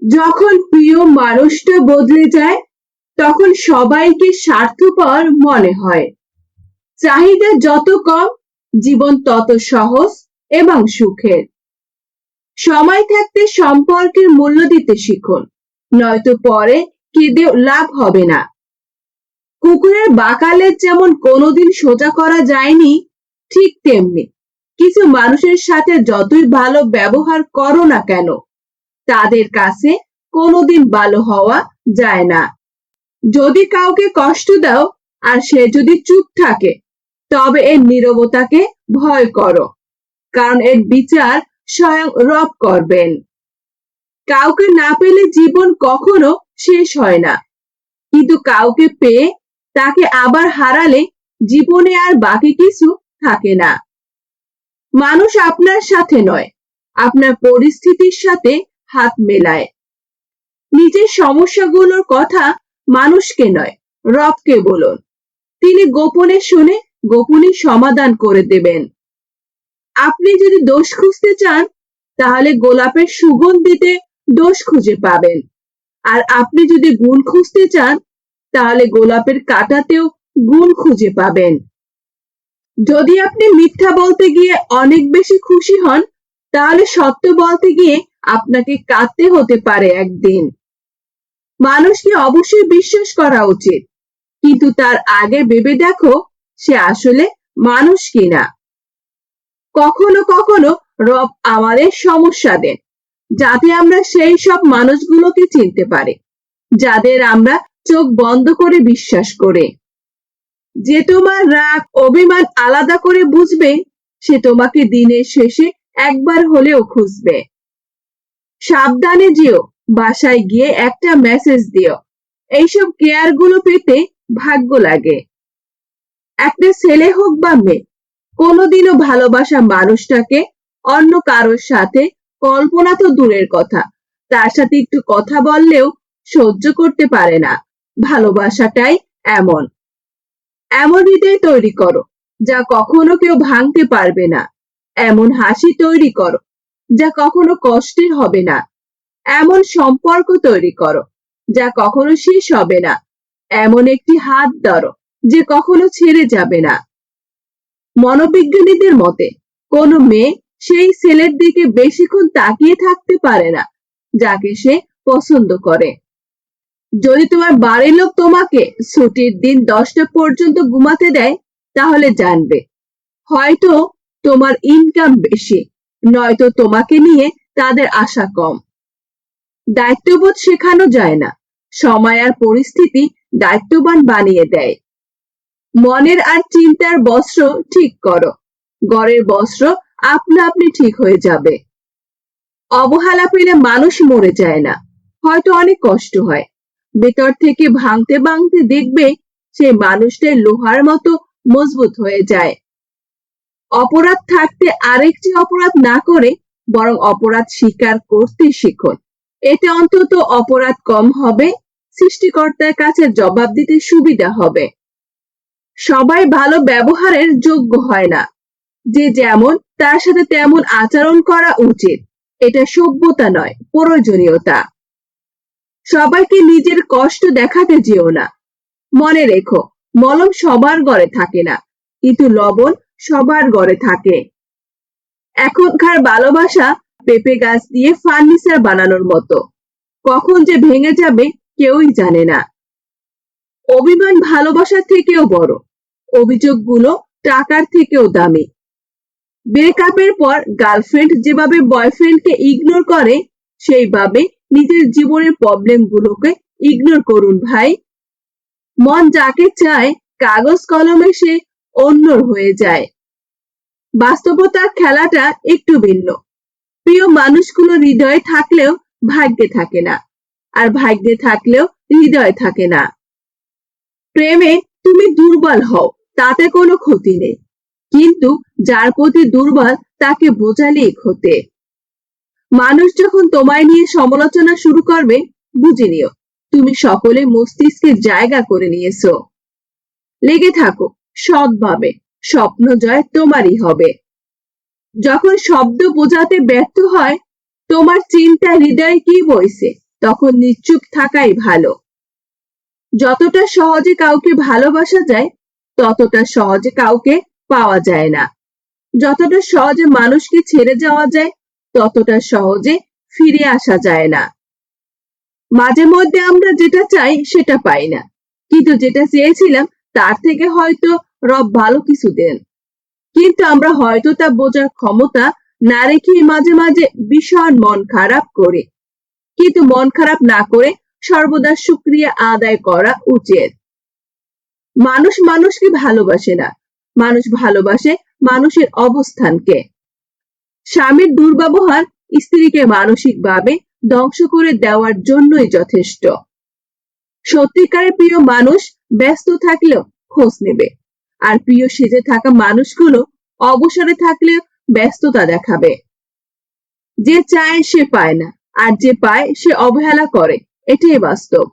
যখন প্রিয় মানুষটা বদলে যায় তখন সবাইকে স্বার্থপর মনে হয়। চাহিদা যত কম, জীবন তত সহজ এবং সুখের। সময় থাকতে সম্পর্কের মূল্য দিতে শিখুন, নয়তো পরে কেঁদেও লাভ হবে না। কুকুরের বাঁকা লেজ যেমন কোনোদিন সোজা করা যায়নি, ঠিক তেমনি কিছু মানুষের সাথে যতই ভালো ব্যবহার করো না কেন, তাদের কাছে কোনোদিন ভালো হওয়া যায় না। যদি কাউকে কষ্ট দাও আর সে যদি চুপ থাকে, তবে এর নীরবতাকে ভয় করো, কারণ এর বিচার স্বয়ং রব করবেন। কাউকে না পেলে জীবন কখনো শেষ হয় না, কিন্তু কাউকে পেয়ে তাকে আবার হারালে জীবনে আর বাকি কিছু থাকে না। মানুষ আপনার সাথে নয়, আপনার পরিস্থিতির সাথে হাত মেলায়। নিজের সমস্যাগুলোর কথা মানুষকে নয়, রবকে বলুন। তিনি গোপনে শুনে গোপনে সমাধান করে দেবেন। আপনি যদি দোষ খুঁজতে চান, তাহলে গোলাপের সুগন্ধিতে দোষ খুঁজে পাবেন। আর আপনি যদি গুণ খুঁজতে চান, তাহলে গোলাপের কাঁটাতেও গুণ খুঁজে পাবেন। যদি আপনি মিথ্যা বলতে গিয়ে অনেক বেশি খুশি হন, তাহলে সত্য বলতে গিয়ে আপনাকে কাঁদতে হতে পারে একদিন। মানুষকে অবশ্যই বিশ্বাস করা উচিত, কিন্তু তার আগে ভেবে দেখো সে আসলে মানুষ কিনা। কখনো কখনো রব আমাদের সমস্যা দেন, যাতে আমরা সেই সব মানুষগুলোকে চিনতে পারি যাদের আমরা চোখ বন্ধ করে বিশ্বাস করে। যে তোমার রাগ অভিমান আলাদা করে বুঝবে, সে তোমাকে দিনের শেষে একবার হলেও খুঁজবে। সাবধানে যেও, বাসায় গিয়ে একটা মেসেজ দিও। এইসব কেয়ার গুলো পেতে ভাগ্য লাগে। একটা ছেলে হোক বা মেয়ে, কোনোদিনও ভালোবাসা মানুষটাকে অন্য কারোর সাথে, কল্পনা তো দূরের কথা, তার সাথে একটু কথা বললেও সহ্য করতে পারে না। ভালোবাসাটাই এমন। এমন হৃদয় তৈরি করো যা কখনো কেউ ভাঙতে পারবে না। এমন হাসি তৈরি করো যা কখনো কষ্টের হবে না। এমন সম্পর্ক তৈরি করো যা কখনো শেষ হবে না। এমন একটি হাত ধরো যে কখনো ছেড়ে যাবে না। মনোবিজ্ঞানীদের মতে কোনো মেয়ে সেই ছেলের দিকে বেশিক্ষণ তাকিয়ে থাকতে পারে না যাকে সে পছন্দ করে। যদি তোমার বাড়ির লোক তোমাকে ছুটির দিন 10টা পর্যন্ত ঘুমাতে দেয়, তাহলে জানবে হয়তো তোমার ইনকাম বেশি, নয়তো তোমাকে নিয়ে তাদের আশা কম। দায়িত্ববোধ শেখানো যায় না, সময় আর পরিস্থিতি দায়িত্ববান বানিয়ে দেয়। মনের আর চিন্তার বস্ত্র ঠিক করো, ঘরের বস্ত্র আপনা আপনি ঠিক হয়ে যাবে। অবহেলা পেলে মানুষ মরে যায় না, হয়তো অনেক কষ্ট হয়। ভেতর থেকে ভাঙতে ভাঙতে দেখবে সেই মানুষটাই লোহার মতো মজবুত হয়ে যায়। অপরাধ থাকতে আরেকটি অপরাধ না করে বরং অপরাধ স্বীকার করতে শিখুন। এতে অন্তত অপরাধ কম হবে, সৃষ্টিকর্তার কাছে জবাব দিতে সুবিধা হবে। সবাই ভালো ব্যবহারের যোগ্য হয় না। যে যেমন তার সাথে তেমন আচরণ করা উচিত, এটা সভ্যতা নয়, প্রয়োজনীয়তা। সবাইকে নিজের কষ্ট দেখাতে যেও না। মনে রেখো, মলম সবার ঘরে থাকে না, কিন্তু লবণ সবার ঘরে থাকে। এখনকার ভালোবাসা পেঁপে গাছ দিয়ে ফার্নিচার বানানোর মতো, কখন যে ভেঙে যাবে কেউই জানে না। অভিমান ভালোবাসার থেকেও বড়, অভিযোগগুলো টাকার থেকেও দামি। ব্রেকআপের পর গার্লফ্রেন্ড যেভাবে বয়ফ্রেন্ডকে ইগনোর করে, সেইভাবে নিজের জীবনের প্রবলেমগুলোকে ইগনোর করুন ভাই। মন যাকে চায় কাগজ কলমে সে অন্যর হয়ে যায়। বাস্তবতার খেলাটা একটু ভিন্ন। প্রিয় মানুষগুলো হৃদয়ে থাকলেও ভাগ্যে থাকে না, আর ভাগ্যে থাকলেও হৃদয়ে থাকে না। প্রেমে তুমি দুর্বল হও, তাতে কোনো ক্ষতি নেই, কিন্তু যার প্রতি দুর্বল তাকে বোঝালেই ক্ষতি। মানুষ যখন তোমায় নিয়ে সমালোচনা শুরু করবে, বুঝে নিও তুমি সকলে মস্তিষ্কের জায়গা করে নিয়েছো। লেগে থাকো সৎভাবে, স্বপ্ন জয় তোমারই হবে। যখন শব্দ বোঝাতে ব্যর্থ হয়, তোমার চিন্তা হৃদয়ে কি বইছে তখন নিশ্চুপ থাকাই ভালো। যতটা সহজে কাউকে ভালোবাসা যায় ততটা সহজে কাউকে পাওয়া যায় না। যতটা সহজে মানুষকে ছেড়ে যাওয়া যায় ততটা সহজে ফিরে আসা যায় না। মাঝে মধ্যে আমরা যেটা চাই সেটা পাই না, কিন্তু যেটা চেয়েছিলাম তার থেকে হয়তো রব ভালো কিছু দেন, কিন্তু আমরা হয়তো তা বোঝার ক্ষমতা না রেখে মাঝে মাঝে ভীষণ মন খারাপ করি। কিন্তু মন খারাপ না করে সর্বদা শুকরিয়া আদায় করা উচিত। মানুষ মানুষকে ভালোবাসে না, মানুষ ভালোবাসে মানুষের অবস্থানকে। স্বামীর দুর্ব্যবহার স্ত্রীকে মানসিকভাবে ধ্বংস করে দেওয়ার জন্যই যথেষ্ট। সত্যিকারের প্রিয় মানুষ ব্যস্ত থাকলেও খোঁজ নেবে, আর প্রিয় সেজে থাকা মানুষগুলো অবসরে থাকলেও ব্যস্ততা দেখাবে। যে চায় সে পায় না, আর যে পায় সে অবহেলা করে, এটাই বাস্তব।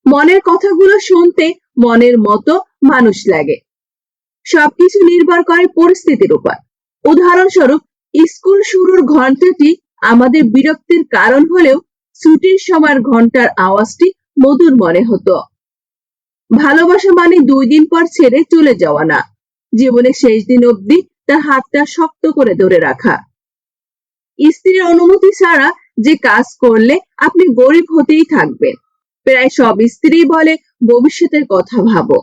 মনের কথাগুলো শুনতে মনের মতো মানুষ লাগে। সবকিছু নির্ভর করে পরিস্থিতির উপর। উদাহরণস্বরূপ, স্কুল শুরুর ঘন্টাটি আমাদের বিরক্তির কারণ হলেও ছুটির সময়ের ঘন্টার আওয়াজটি মধুর মনে হতো। ভালোবাসা মানে 2 দিন পর ছেড়ে চলে যাওয়া না, জীবনের শেষ দিন অবধি তার হাতটা শক্ত করে ধরে রাখা। স্ত্রীর অনুমতি ছাড়া যে কাজ করলে আপনি গরিব হতেই থাকবেন। প্রায় সব স্ত্রী বলে ভবিষ্যতের কথা ভাবো।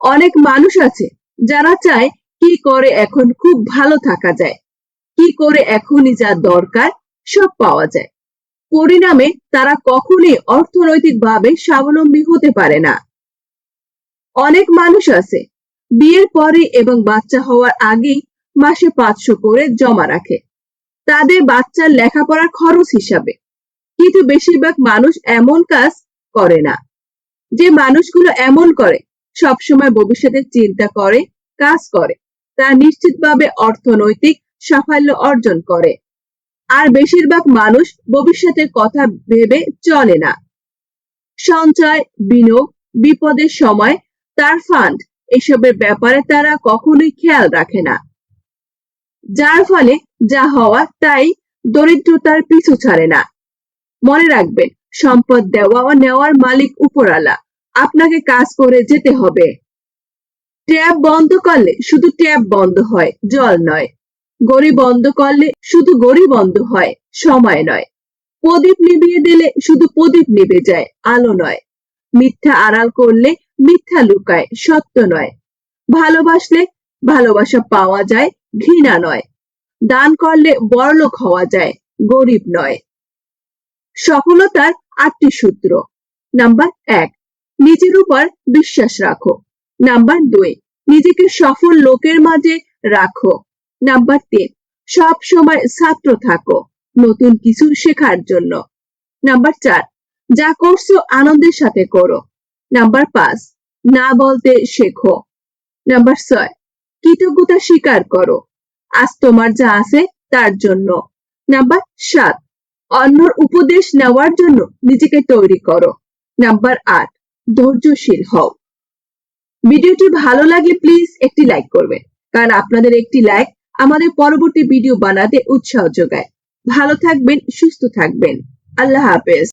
অনেক মানুষ আছে যারা চায় কি করে এখন খুব ভালো থাকা যায়, কি করে এখনই যা দরকার সব পাওয়া যায়। পরিণামে তারা কখনোই অর্থনৈতিকভাবে স্বাবলম্বী হতে পারে না। অনেক মানুষ আছে বিয়ের পরে এবং বাচ্চা হওয়ার আগেই মাসে 500 করে জমা রাখে তাদের বাচ্চার লেখাপড়ার খরচ হিসাবে, কিন্তু বেশিরভাগ মানুষ এমন কাজ করে না। যে মানুষগুলো এমন করে, সবসময় ভবিষ্যতের চিন্তা করে কাজ করে, তারা নিশ্চিতভাবে অর্থনৈতিক সাফল্য অর্জন করে। আর বেশিরভাগ মানুষ ভবিষ্যতের কথা ভেবে চলে না। সঞ্চয়, বিনিয়োগ, বিপদের সময় তার ফান্ড, এসবের ব্যাপারে তারা কখনোই খেয়াল রাখে না। যার ফলে যা হওয়া তাই দরিদ্রতার পিছু ছাড়ে না। মনে রাখবেন, সম্পদ দেওয়া ও নেওয়ার মালিক উপরওয়ালা, আপনাকে কাজ করে যেতে হবে। ট্যাপ বন্ধ করলে শুধু ট্যাপ বন্ধ হয়, জল নয়। গড়ি বন্ধ করলে শুধু গড়ি বন্ধ হয়, সময় নয়। প্রদীপ নিভিয়ে দিলে শুধু প্রদীপ নিভে যায়, আলো নয়। মিথ্যা আড়াল করলে মিথ্যা লুকায়, সত্য নয়। ভালোবাসলে ভালোবাসা পাওয়া যায়, ঘৃণা নয়। দান করলে বড়লোক হওয়া যায়, গরিব নয়। সফলতার 8টি সূত্র। নাম্বার 1, নিজের উপর বিশ্বাস রাখো। নাম্বার 2, নিজেকে সফল লোকের মাঝে রাখো। নাম্বার 3, সব সময় ছাত্র থাকো, নতুন কিছু শেখার জন্য। নাম্বার 4, যা করছো আনন্দের সাথে করো। নাম্বার 5, না বলতে শেখো। নাম্বার 6, কৃতজ্ঞতা স্বীকার করো, আজ তোমার যা আছে তার জন্য। নাম্বার 7, অন্যর উপদেশ নেওয়ার জন্য নিজেকে তৈরি করো। নাম্বার 8, ধৈর্যশীল হও। ভিডিওটি ভালো লাগলে প্লিজ একটি লাইক করবেন, কারণ আপনাদের একটি লাইক আমাদের পরবর্তী ভিডিও বানাতে উৎসাহ যোগায়। ভালো থাকবেন, সুস্থ থাকবেন। আল্লাহ হাফেজ।